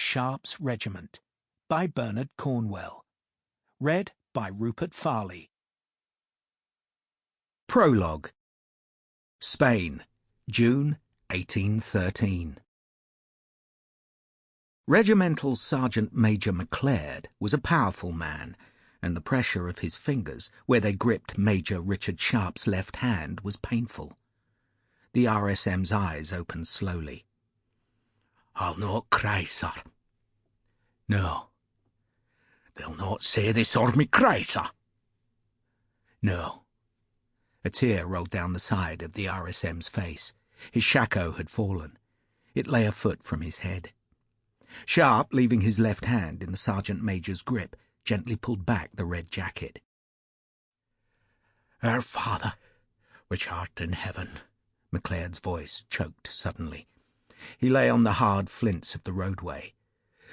Sharpe's Regiment by Bernard Cornwell. Read by Rupert Farley. Prologue. Spain, June 1813. Regimental Sergeant Major McLeod was a powerful man, and the pressure of his fingers, where they gripped Major Richard Sharpe's left hand, was painful. The RSM's eyes opened slowly. "I'll not cry, sir." "No." "They'll not say they saw me cry, sir." "No." A tear rolled down the side of the RSM's face. His shako had fallen. It lay a foot from his head. Sharpe, leaving his left hand in the sergeant major's grip, gently pulled back the red jacket. "Our Father, which art in heaven," McLeod's voice choked suddenly. He lay on the hard flints of the roadway.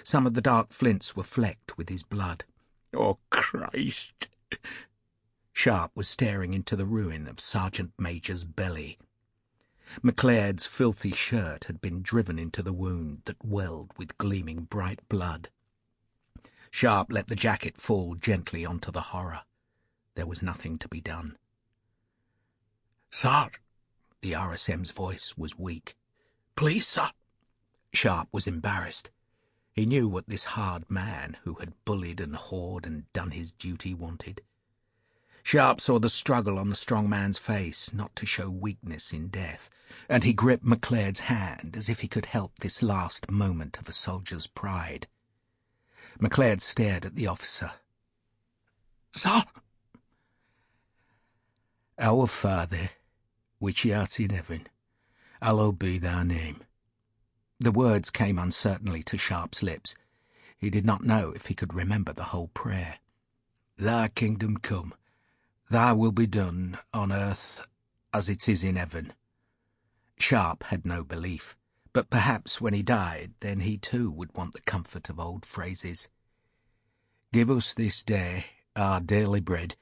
Some of the dark flints were flecked with his blood. "Oh, Christ!" Sharpe was staring into the ruin of Sergeant Major's belly. McLeod's filthy shirt had been driven into the wound that welled with gleaming bright blood. Sharpe let the jacket fall gently onto the horror. There was nothing to be done. "Sir," the RSM's voice was weak. "Please, sir." Sharpe was embarrassed. He knew what this hard man, who had bullied and whored and done his duty, wanted. Sharpe saw the struggle on the strong man's face, not to show weakness in death, and he gripped McLeod's hand as if he could help this last moment of a soldier's pride. McLeod stared at the officer. "Sir." "Our Father, which art in heaven, hallowed be thy name." The words came uncertainly to Sharpe's lips. He did not know if he could remember the whole prayer. "Thy kingdom come. Thy will be done on earth as it is in heaven." Sharpe had no belief, but perhaps when he died, then he too would want the comfort of old phrases. "Give us this day our daily bread,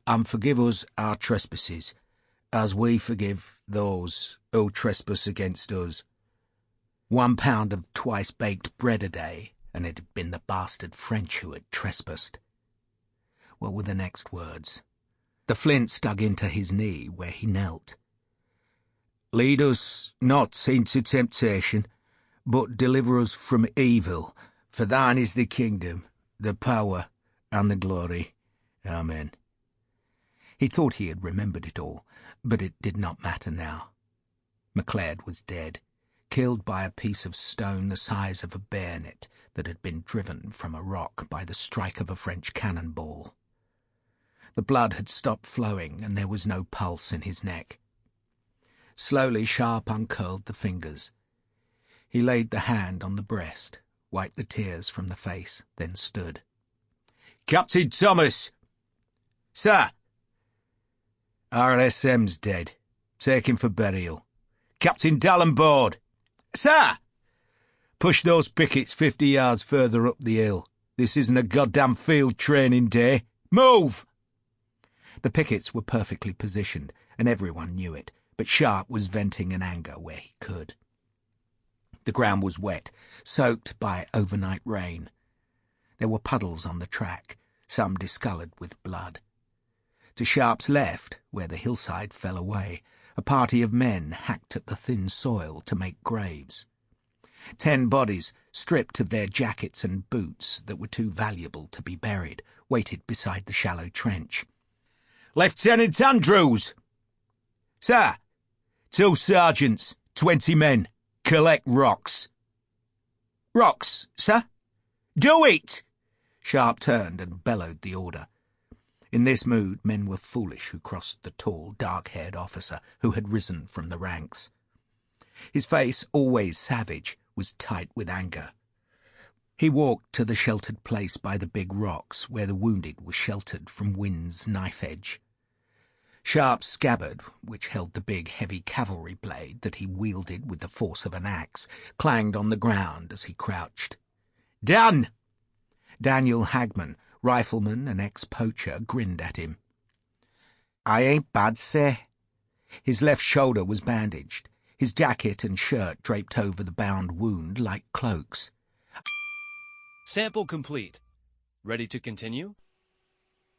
and forgive us our trespasses, as we forgive those who trespass against us." 1 pound of twice-baked bread a day, and it had been the bastard French who had trespassed. What were the next words? The flints dug into his knee where he knelt. "Lead us not into temptation, but deliver us from evil. For thine is the kingdom, the power, and the glory. Amen." He thought he had remembered it all, but it did not matter now. McLeod was dead, killed by a piece of stone the size of a bayonet that had been driven from a rock by the strike of a French cannonball. The blood had stopped flowing, and there was no pulse in his neck. Slowly Sharpe uncurled the fingers. He laid the hand on the breast, wiped the tears from the face, then stood. "Captain Thomas!" "Sir!" "RSM's dead. Take him for burial." "Captain Dallenboard!" "Sir!" "Push those pickets 50 yards further up the hill. This isn't a goddamn field training day. Move!" The pickets were perfectly positioned, and everyone knew it, but Sharpe was venting an anger where he could. The ground was wet, soaked by overnight rain. There were puddles on the track, some discoloured with blood. To Sharpe's left, where the hillside fell away, a party of men hacked at the thin soil to make graves. 10 bodies, stripped of their jackets and boots that were too valuable to be buried, waited beside the shallow trench. "Lieutenant Andrews!" "Sir!" "2 sergeants, 20 men. Collect rocks." "Rocks, sir?" "Do it!" Sharpe turned and bellowed the order. In this mood, men were foolish who crossed the tall, dark-haired officer who had risen from the ranks. His face, always savage, was tight with anger. He walked to the sheltered place by the big rocks where the wounded were sheltered from wind's knife edge. Sharpe's scabbard, which held the big, heavy cavalry blade that he wielded with the force of an axe, clanged on the ground as he crouched. "Done!" Daniel Hagman, rifleman and ex-poacher, grinned at him. "I ain't bad, sir." His left shoulder was bandaged, his jacket and shirt draped over the bound wound like cloaks. Sample complete. Ready to continue?